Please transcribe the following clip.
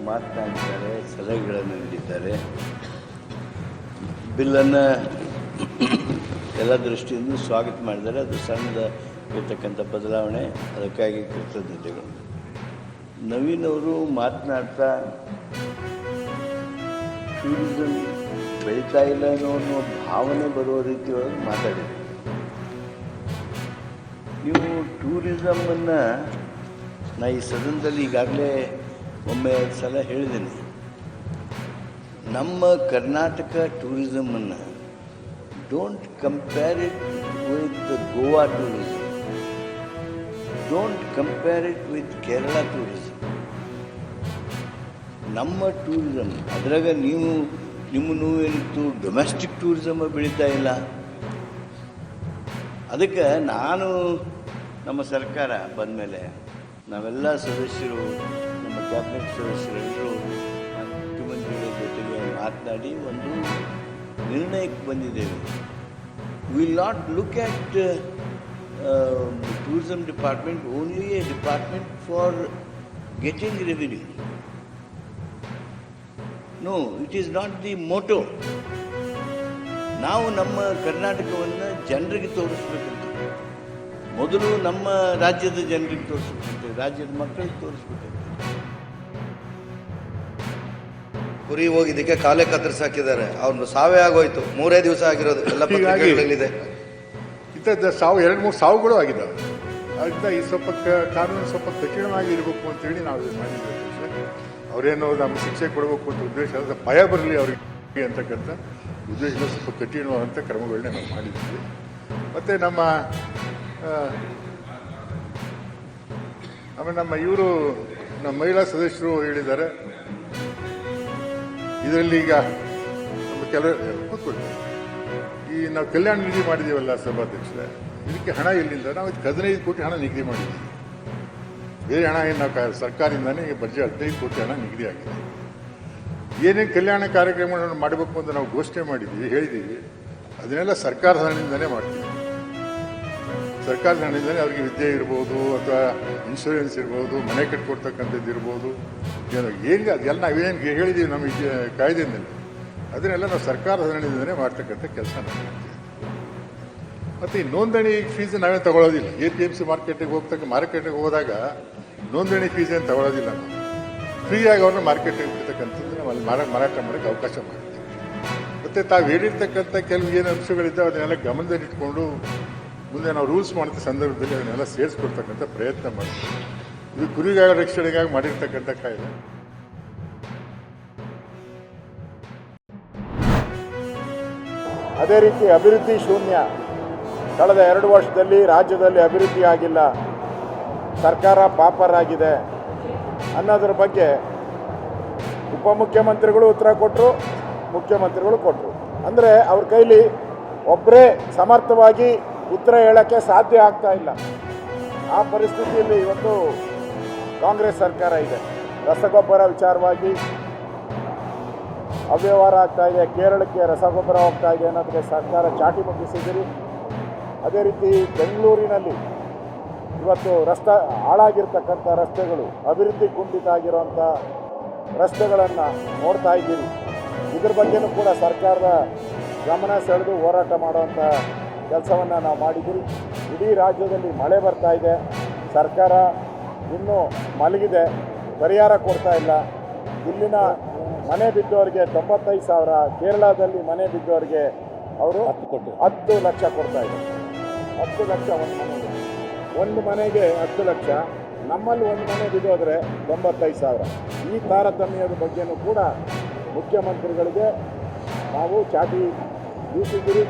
ಮಾತನಾಡಿದ್ದಾರೆ, ಸಲಹೆಗಳನ್ನು ನೀಡಿದ್ದಾರೆ. ಬಿಲ್ಲನ್ನು ಎಲ್ಲ ದೃಷ್ಟಿಯಿಂದ ಸ್ವಾಗತ ಮಾಡಿದ್ದಾರೆ. ಅದು ಸಣ್ಣದ ಇರ್ತಕ್ಕಂಥ ಬದಲಾವಣೆ, ಅದಕ್ಕಾಗಿ ಕೃತಜ್ಞತೆಗಳು. ನವೀನ್ ಅವರು ಮಾತನಾಡ್ತಾ ಟೂರಿಸಂ ಬೆಳೀತಾ ಇಲ್ಲ ಅನ್ನೋ ಭಾವನೆ ಬರುವ ರೀತಿಯೊಳಗೆ ಮಾತಾಡಿದರು. ನೀವು ಟೂರಿಸಮನ್ನು ನಾ ಈ ಸದನದಲ್ಲಿ ಈಗಾಗಲೇ ಒಮ್ಮೆ ಸಲ ಹೇಳಿದ್ದೀನಿ. ನಮ್ಮ ಕರ್ನಾಟಕ ಟೂರಿಸಮನ್ನು don't compare it with Goa tourism, don't compare it with Kerala tourism. ನಮ್ಮ ಟೂರಿಸಮ್ ಅದರಾಗ ನಿಮ್ಮನ್ನು ಏನಿತ್ತು ಡೊಮೆಸ್ಟಿಕ್ ಟೂರಿಸಮ್ ಬೆಳೀತಾ ಇಲ್ಲ. ಅದಕ್ಕೆ ನಾನು ನಮ್ಮ ಸರ್ಕಾರ ಬಂದ ಮೇಲೆ ನಾವೆಲ್ಲ ಸದಸ್ಯರು, ನಮ್ಮ ಕ್ಯಾಬಿನೆಟ್ ಸದಸ್ಯರೆಲ್ಲರೂ ಮುಖ್ಯಮಂತ್ರಿಗಳ ಜೊತೆಗೆ ಮಾತನಾಡಿ ಒಂದು ನಿರ್ಣಯಕ್ಕೆ ಬಂದಿದ್ದೇವೆ. Will not look at tourism department only a department for getting revenue. No, it is not the motto. ನಾವು ನಮ್ಮ ಕರ್ನಾಟಕವನ್ನು ಜನರಿಗೆ ತೋರಿಸ್ಬೇಕಂತ, ಮೊದಲು ನಮ್ಮ ರಾಜ್ಯದ ಜನರಿಗೆ ತೋರಿಸ್ಬೇಕಂತ, ರಾಜ್ಯದ ಮಕ್ಕಳಿಗೆ ತೋರಿಸ್ಬೇಕಂತ. ಕುರಿ ಹೋಗಿದ್ದಕ್ಕೆ ಕಾಲೇ ಕತ್ತರಿಸಿ ಹಾಕಿದ್ದಾರೆ. ಅವ್ರನ್ನ ಸಾವೇ ಆಗೋಯ್ತು. 3 ದಿವಸ ಆಗಿರೋದು. ಎಲ್ಲ ಪತ್ರಿಕೆಗಳಲ್ಲಿದೆ. ಇಂಥದ್ದು 2-3 ಸಾವುಗಳು ಆಗಿದ್ದಾವೆ. ಅದರಿಂದ ಈ ಸ್ವಲ್ಪ ಕಾನೂನು ಸ್ವಲ್ಪ ಕಠಿಣವಾಗಿ ಇರಬೇಕು ಅಂತೇಳಿ ನಾವು ಇದು ಮಾಡಿದ್ದೇವೆ. ಅವರೇನೋ ನಮ್ಗೆ ಶಿಕ್ಷೆ ಕೊಡಬೇಕು ಅಂತ ಉದ್ದೇಶ, ಭಯ ಬರಲಿ ಅವರಿಗೆ ಅಂತಕ್ಕಂಥ ಉದ್ದೇಶದಿಂದ ಸ್ವಲ್ಪ ಕಠಿಣವಾದಂಥ ಕ್ರಮಗಳನ್ನ ನಾವು ಮಾಡಿದ್ದೀವಿ. ಮತ್ತು ನಮ್ಮ ಇವರು ನಮ್ಮ ಮಹಿಳಾ ಸದಸ್ಯರು ಹೇಳಿದ್ದಾರೆ, ಇದರಲ್ಲಿ ಈಗ ನಮ್ಮ ಕೂತ್ಕೊಳ್ಳಿ, ಈ ನಾವು ಕಲ್ಯಾಣ ನಿಧಿ ಮಾಡಿದ್ದೀವಲ್ಲ ಸಭಾಧ್ಯಕ್ಷರೇ, ಇದಕ್ಕೆ ಹಣ ಎಲ್ಲಿಂದ? ನಾವು ಇದಕ್ಕೆ 15 ಕೋಟಿ ಹಣ ನಿಗದಿ ಮಾಡಿದ್ದೀವಿ. ಬೇರೆ ಹಣ ಏನು ನಾವು ಸರ್ಕಾರದಿಂದಾನೇ ಬಜೆಟ್ 15 ಕೋಟಿ ಹಣ ನಿಗದಿ ಆಗಿದೆ. ಏನೇನು ಕಲ್ಯಾಣ ಕಾರ್ಯಕ್ರಮಗಳನ್ನು ಮಾಡಬೇಕು ಅಂತ ನಾವು ಘೋಷಣೆ ಮಾಡಿದ್ದೀವಿ, ಹೇಳಿದ್ದೀವಿ, ಅದನ್ನೆಲ್ಲ ಸರ್ಕಾರದ ಹಣದಿಂದನೇ ಮಾಡ್ತೀವಿ. ಸರ್ಕಾರದ ಹಣದಿಂದನೇ ಅವ್ರಿಗೆ ವಿದ್ಯೆ ಇರ್ಬೋದು, ಅಥವಾ ಇನ್ಶೂರೆನ್ಸ್ ಇರ್ಬೋದು, ಮನೆ ಕಟ್ಕೊಡ್ತಕ್ಕಂಥದ್ದು ಇರ್ಬೋದು, ಏನು ಅದೆಲ್ಲ ನಾವೇನು ಹೇಳಿದ್ದೀವಿ ನಮ್ಮ ಕಾಯ್ದೆಯಿಂದಲೇ, ಅದನ್ನೆಲ್ಲ ನಾವು ಸರ್ಕಾರದ ಹಣದಿಂದನೇ ಮಾಡ್ತಕ್ಕಂಥ ಕೆಲಸ ನಾವು ಮಾಡ್ತೀವಿ. ಮತ್ತು ಈ ನೋಂದಣಿ ಫೀಸ್ ನಾವೇ ತಗೊಳ್ಳೋದಿಲ್ಲ. APMC ಮಾರ್ಕೆಟಿಗೆ ಹೋದಾಗ ನೋಂದಣಿ ಫೀಸ್ ಏನು ತಗೊಳ್ಳೋದಿಲ್ಲ. ನಾವು ಫ್ರೀಯಾಗಿ ಅವ್ರನ್ನ ಮಾರ್ಕೆಟಿಗೆ ಬಿಡ್ತಕ್ಕಂಥದ್ದು ನಾವು ಅಲ್ಲಿ ಮಾರಾಟ ಮಾಡೋಕ್ಕೆ ಅವಕಾಶ ಮಾಡ್ತೀವಿ. ಮತ್ತು ತಾವು ಹೇಳಿರ್ತಕ್ಕಂಥ ಕೆಲವು ಏನು ಅಂಶಗಳಿದ್ದಾವೆ ಅದನ್ನೆಲ್ಲ ಗಮನದಲ್ಲಿಟ್ಕೊಂಡು ಮುಂದೆ ನಾವು ರೂಲ್ಸ್ ಮಾಡಿದ ಸಂದರ್ಭದಲ್ಲಿ ಅದನ್ನೆಲ್ಲ ಸೇರಿಸ್ಕೊಡ್ತಕ್ಕಂಥ ಪ್ರಯತ್ನ ಮಾಡ್ತೀವಿ. ಇದು ಕುರಿಗಳ ರಕ್ಷಣೆಗಾಗಿ ಮಾಡಿರ್ತಕ್ಕಂಥ ಕಾಯ್ದೆ. ಅದೇ ರೀತಿ ಅಭಿವೃದ್ಧಿ ಶೂನ್ಯ. ಕಳೆದ 2 ವರ್ಷದಲ್ಲಿ ರಾಜ್ಯದಲ್ಲಿ ಅಭಿವೃದ್ಧಿ ಆಗಿಲ್ಲ, ಸರ್ಕಾರ ಪಾಪರಾಗಿದೆ ಅನ್ನೋದ್ರ ಬಗ್ಗೆ ಉಪಮುಖ್ಯಮಂತ್ರಿಗಳು ಉತ್ತರ ಕೊಟ್ಟರು, ಮುಖ್ಯಮಂತ್ರಿಗಳು ಕೊಟ್ಟರು. ಅಂದರೆ ಅವ್ರ ಕೈಲಿ ಒಬ್ಬರೇ ಸಮರ್ಥವಾಗಿ ಉತ್ತರ ಹೇಳೋಕ್ಕೆ ಸಾಧ್ಯ ಆಗ್ತಾ ಇಲ್ಲ. ಆ ಪರಿಸ್ಥಿತಿಯಲ್ಲಿ ಇವತ್ತು ಕಾಂಗ್ರೆಸ್ ಸರ್ಕಾರ ಇದೆ. ರಸಗೊಬ್ಬರ ವಿಚಾರವಾಗಿ ಅವ್ಯವಹಾರ ಆಗ್ತಾ ಇದೆ, ಕೇರಳಕ್ಕೆ ರಸಗೊಬ್ಬರ ಹೋಗ್ತಾ ಇದೆ ಅನ್ನೋದಕ್ಕೆ ಸರ್ಕಾರ ಚಾಟಿ ಮುಗಿಸಿದಿರಿ. ಅದೇ ರೀತಿ ಬೆಂಗಳೂರಿನಲ್ಲಿ ಇವತ್ತು ಹಾಳಾಗಿರ್ತಕ್ಕಂಥ ರಸ್ತೆಗಳು, ಅಭಿವೃದ್ಧಿ ಕುಂಠಿತ ಆಗಿರುವಂಥ ರಸ್ತೆಗಳನ್ನು ನೋಡ್ತಾ ಇದ್ದೀವಿ. ಇದ್ರ ಬಗ್ಗೆನೂ ಕೂಡ ಸರ್ಕಾರದ ಗಮನ ಸೆಳೆದು ಹೋರಾಟ ಮಾಡುವಂಥ ಕೆಲಸವನ್ನು ನಾವು ಮಾಡಿದ್ದೀವಿ. ಇಡೀ ರಾಜ್ಯದಲ್ಲಿ ಮಳೆ ಬರ್ತಾ ಇದೆ, ಸರ್ಕಾರ ಇನ್ನೂ ಮಲಗಿದೆ, ಪರಿಹಾರ ಕೊಡ್ತಾ ಇಲ್ಲ. ಇಲ್ಲಿನ ಮನೆ ಬಿದ್ದವರಿಗೆ 95,000, ಕೇರಳದಲ್ಲಿ ಮನೆ ಬಿದ್ದವರಿಗೆ ಅವರು 10 ಲಕ್ಷ ಕೊಡ್ತಾ ಇದ್ದಾರೆ. 10 ಲಕ್ಷ ಒಂದು ಮನೆಗೆ 10 ಲಕ್ಷ. ನಮ್ಮಲ್ಲಿ ಒಂದು ಮನೆ ಬಿದ್ದೋದ್ರೆ 95,000. ಈ ತಾರತಮ್ಯದ ಬಗ್ಗೆನೂ ಕೂಡ ಮುಖ್ಯಮಂತ್ರಿಗಳಿಗೆ ನಾವು ಚಾಟಿ ಬೀಸಿದ್ದೀರಿ.